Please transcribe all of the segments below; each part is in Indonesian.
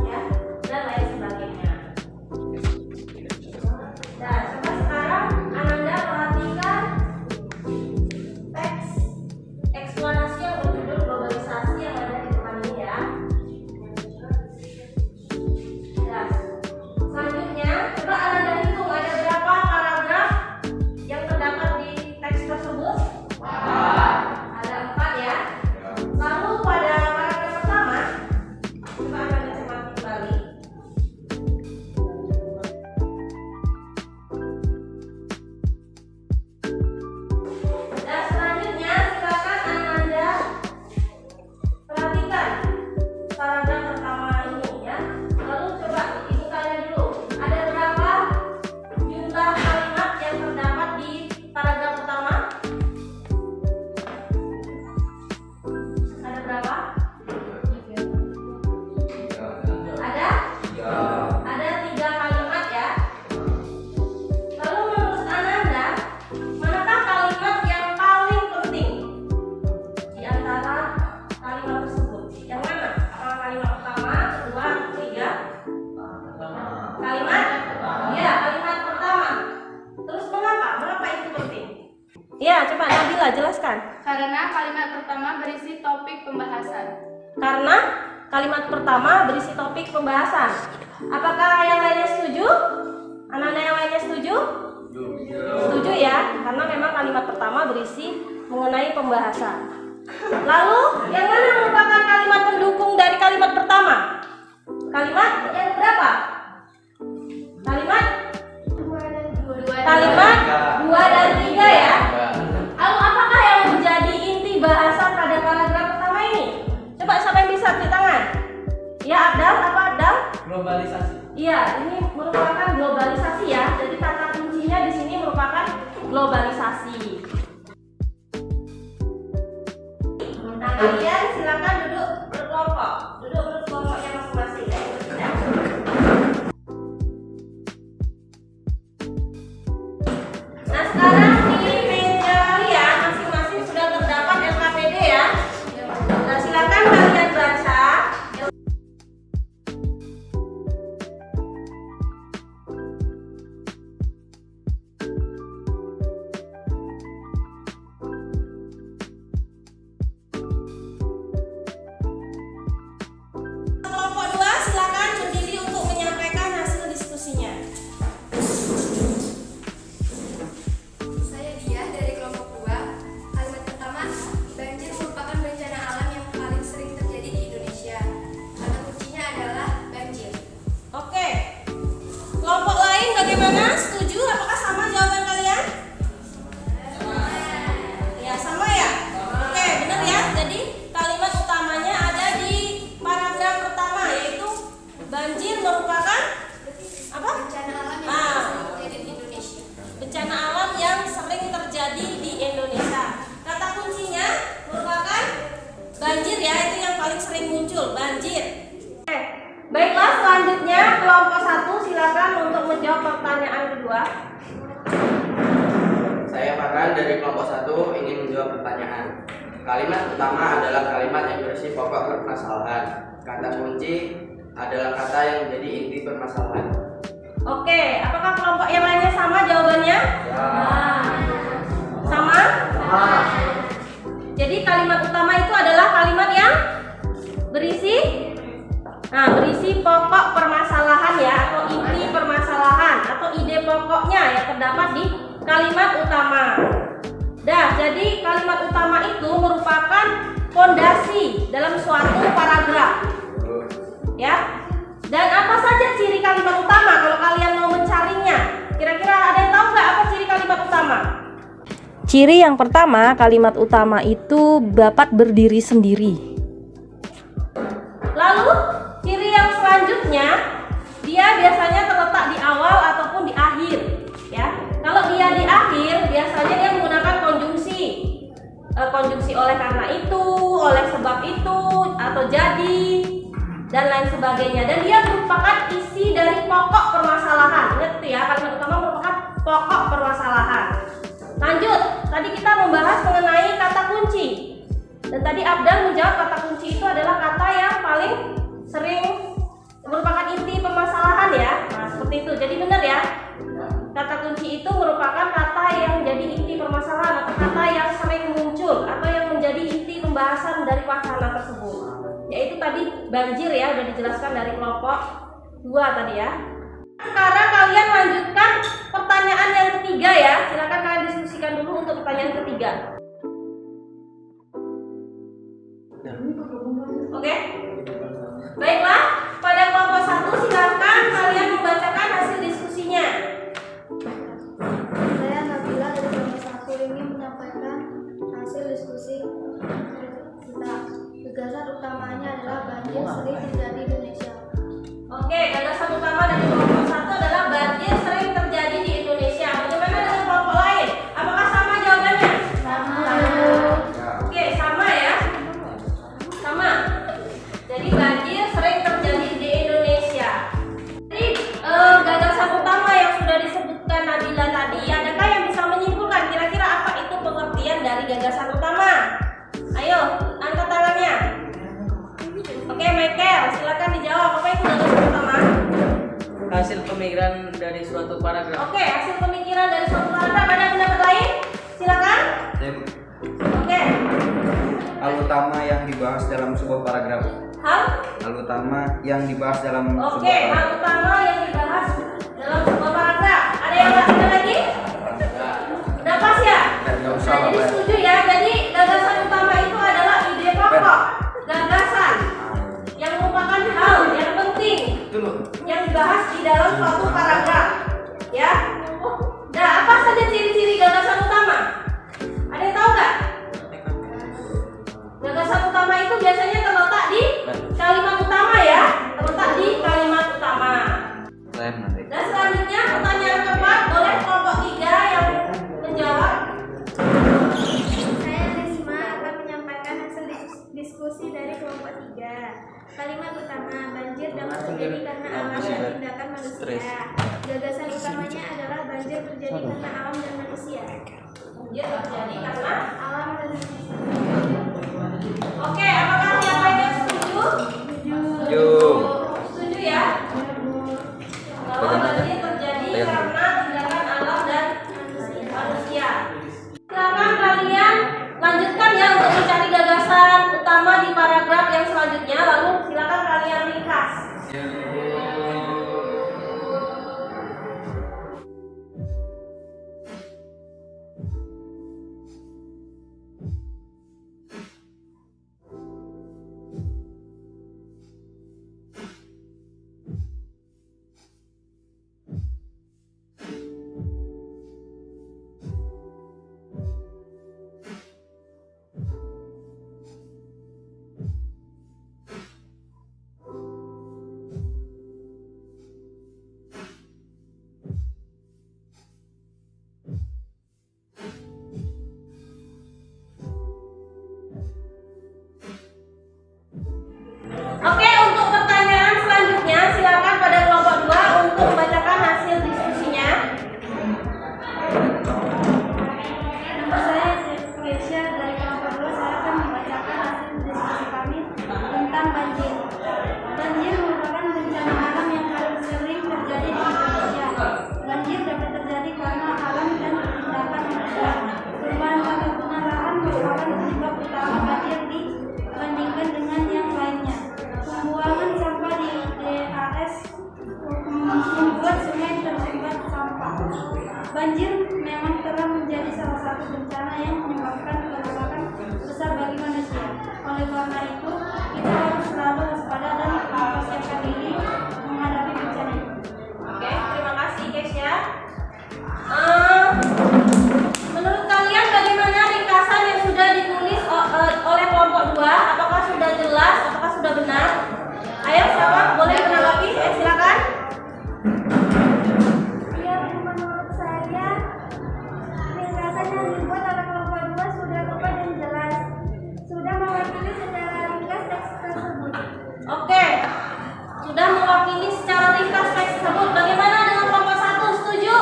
ya, dan lain sebagainya. Nah, coba sekarang Ananda perhatikan teks eksplanasi yang berjudul globalisasi yang ada di depan ini ya. Nah, selanjutnya coba Ananda hitung ada berapa paragraf yang terdapat di teks tersebut? Ada 4 ya. Lalu pada paragraf pertama, coba Ananda cermati kembali. Dan selanjutnya silakan Ananda perhatikan paragraf pertama ini ya. Lalu coba hitung kalian dulu. Ada berapa jumlah kalimat yang terdapat di paragraf pertama? Ada berapa? Ada 3 kalimat ya. Lalu menurut Ananda, manakah kalimat yang paling penting di antara kalimat tersebut? Yang mana? Apakah kalimat pertama, kedua, ketiga? Kalimat? Ya, kalimat pertama. Terus mengapa? Mengapa itu penting? Ya, coba Nabila jelaskan. Karena kalimat pertama berisi topik pembahasan. Karena kalimat pertama berisi topik pembahasan. Apakah yang lainnya setuju? Ananda yang lainnya setuju? Setuju ya, karena memang kalimat pertama berisi mengenai pembahasan. Lalu, yang mana merupakan kalimat pendukung dari kalimat pertama? Kalimat yang berapa? Kalimat? Kalimat 2 dan 3 ya. Lalu apakah yang menjadi inti bahasa pada paragraf pertama ini? Coba siapa yang bisa angkat tangan? Ya, Abdal, apa Abdal? Globalisasi. Iya, ini merupakan globalisasi ya. Jadi kata kuncinya di sini merupakan globalisasi. Nah, kalian silakan duduk berkelompok. Duduk berkelompoknya masing-masing. Ya. Nah, sekarang di meja kalian masing-masing sudah terdapat LKPD ya. Nah, silakan kalian baca. Kelompok 2 silakan berdiri untuk menyampaikan hasil diskusinya. Saya Dia dari kelompok 2. Kalimat pertama, banjir merupakan bencana alam yang paling sering terjadi di Indonesia. Kata kuncinya adalah banjir. Oke. Kelompok lain bagaimana? Setuju? Apakah sama jawaban kalian? Ya, sama ya? Oke, benar ya. Jadi kalimat utamanya ada di paragraf pertama, yaitu banjir merupakan apa? Bencana alam yang Ah. paling sering terjadi di Indonesia. Bencana alam yang sering terjadi di Indonesia. Kata kuncinya merupakan banjir ya, itu yang paling sering muncul, banjir. Oke. Baiklah, selanjutnya kelompok 1 silakan untuk menjawab pertanyaan kedua. Saya Farhan dari kelompok 1 ingin menjawab pertanyaan. Kalimat pertama adalah kalimat yang berisi pokok permasalahan. Kata kunci adalah kata yang menjadi inti permasalahan. Oke, apakah kelompok yang lainnya sama jawabannya? Sama? Jadi kalimat utama itu adalah kalimat yang berisi pokok permasalahan ya, atau inti permasalahan atau ide pokoknya yang terdapat di kalimat utama. Jadi kalimat utama itu merupakan fondasi dalam suatu paragraf. Ya. Dan apa saja ciri kalimat utama kalau kalian mau mencarinya? Kira-kira ada yang tahu nggak apa ciri kalimat utama? Ciri yang pertama, kalimat utama itu dapat berdiri sendiri. Lalu, ciri yang selanjutnya, dia biasanya terletak di awal ataupun di akhir. Ya, kalau dia di akhir, biasanya dia menggunakan konjungsi. Konjungsi oleh karena itu, oleh sebab itu, atau jadi, dan lain sebagainya. Dan dia merupakan isi dari pokok permasalahan. Ingat itu ya, kalimat utama merupakan pokok permasalahan. Lanjut, tadi kita membahas mengenai kata kunci. Dan tadi Abdal menjawab kata kunci itu adalah kata yang paling sering situ. Jadi benar ya. Kata kunci itu merupakan kata yang menjadi inti permasalahan atau kata yang sering muncul atau yang menjadi inti pembahasan dari wacana tersebut. Yaitu tadi banjir ya, udah dijelaskan dari kelompok 2 tadi ya. Sekarang kalian lanjutkan pertanyaan yang ketiga ya. Silakan kalian diskusikan dulu untuk pertanyaan ketiga. Oke? Baiklah, pada kelompok 1 silakan kalian membacakan hasil diskusinya. Saya Nabila dari kelompok 1 ingin menyampaikan hasil diskusi kita. Gagasan utamanya adalah banjir sering terjadi di Indonesia. Oke, gagasan utama dari kelompok 1 adalah banjir sering terjadi di Indonesia. Bagaimana dengan kelompok lain? Apakah sama jawabannya? Sama. Oke, sama ya. Sama. Jadi banjir sering terjadi di Indonesia. Jadi gagasan utama yang sudah disebutkan Nabila tadi, adakah yang bisa menyimpulkan kira-kira apa itu pengertian dari gagasan utama? Ayo, angkat tangannya. Oke, Michael, silakan dijawab. Apa itu gagasan utama? Hasil pemikiran dari suatu paragraf. Oke, hasil pemikiran dari suatu paragraf. Ada pendapat lain? Silakan. Oke. Hal utama yang dibahas dalam sebuah paragraf. Hal Yang dibahas dalam Oke, sebuah hal utama yang dibahas dalam sebuah paragraf. Ada yang ada lagi? Udah pas ya? Nggak usah, Nah, jadi Pak. setuju ya. Jadi gagasan utama itu adalah ide pokok, gagasan yang merupakan hal yang penting yang dibahas di dalam suatu paragraf. Ya. Nah, apa saja ciri-ciri gagasan utama? Ada yang tahu nggak? Gagasan utama itu biasanya terletak di kalimat utama ya, terletak di kalimat utama. Dan selanjutnya pertanyaan keempat, boleh kelompok 3 yang menjawab. Saya Risma akan menyampaikan hasil diskusi dari kelompok 3. Kalimat utama, banjir dapat terjadi karena alam dan tindakan manusia. Gagasan utamanya adalah banjir terjadi karena alam dan manusia. Banjir terjadi karena. Alam dan manusia. Oke, apakah yang lainnya setuju? Setuju ya? Bahwa banjir terjadi karena tindakan alam dan manusia. Silakan kalian lanjutkan ya untuk mencari gagasan utama di paragraf yang selanjutnya. Lalu silakan kalian ringkas. Oke, untuk pertanyaan selanjutnya silakan pada kelompok 2 untuk membacakan hasil diskusinya. Nama saya Keisha dari kelompok 2. Saya akan membacakan hasil diskusi kami tentang banjir. Banjir merupakan bencana alam yang paling sering terjadi di Indonesia. Banjir dapat terjadi karena alam dan tindakan manusia. Perubahan tata guna lahan merupakan penyebab utama banjir dibandingkan dengan yang lainnya. Pembuangan sampah di DAS membuat sungai tersumbat sampah. Banjir memang telah menjadi salah satu bencana yang menyebabkan kerusakan besar bagi manusia. Oleh karena itu, kita harus selalu waspada dan mempersiapkan diri menghadapi bencana itu. Oke, terima kasih guys ya. Menurut kalian bagaimana ringkasan yang sudah ditulis oleh kelompok 2? Apakah sudah jelas? Apakah sudah benar? Ayo siapa boleh menanggapi? Silakan. Ya, menurut saya, ringkasan yang dibuat oleh kelompok 2 sudah tepat dan jelas. Sudah mewakili secara ringkas teks tersebut. Oke, sudah mewakili secara ringkas teks tersebut. Bagaimana dengan kelompok 1? Setuju?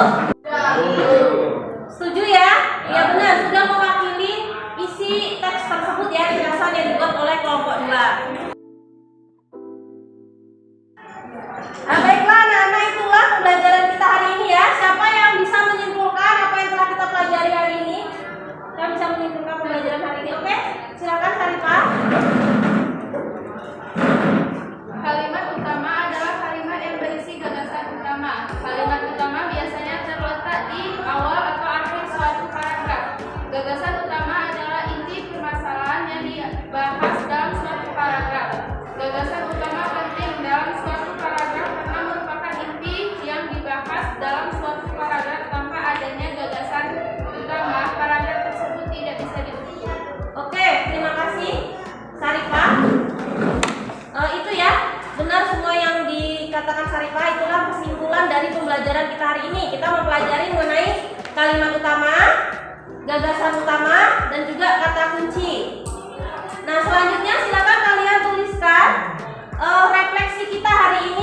Setuju ya? Iya benar, sudah mewakili isi teks tersebut ya, ringkasan yang dibuat oleh kelompok 2. Baiklah anak-anak, itulah pembelajaran Mas Arifah, itulah kesimpulan dari pembelajaran kita hari ini. Kita mempelajari mengenai kalimat utama, gagasan utama, dan juga kata kunci. Nah, selanjutnya silakan kalian tuliskan refleksi kita hari ini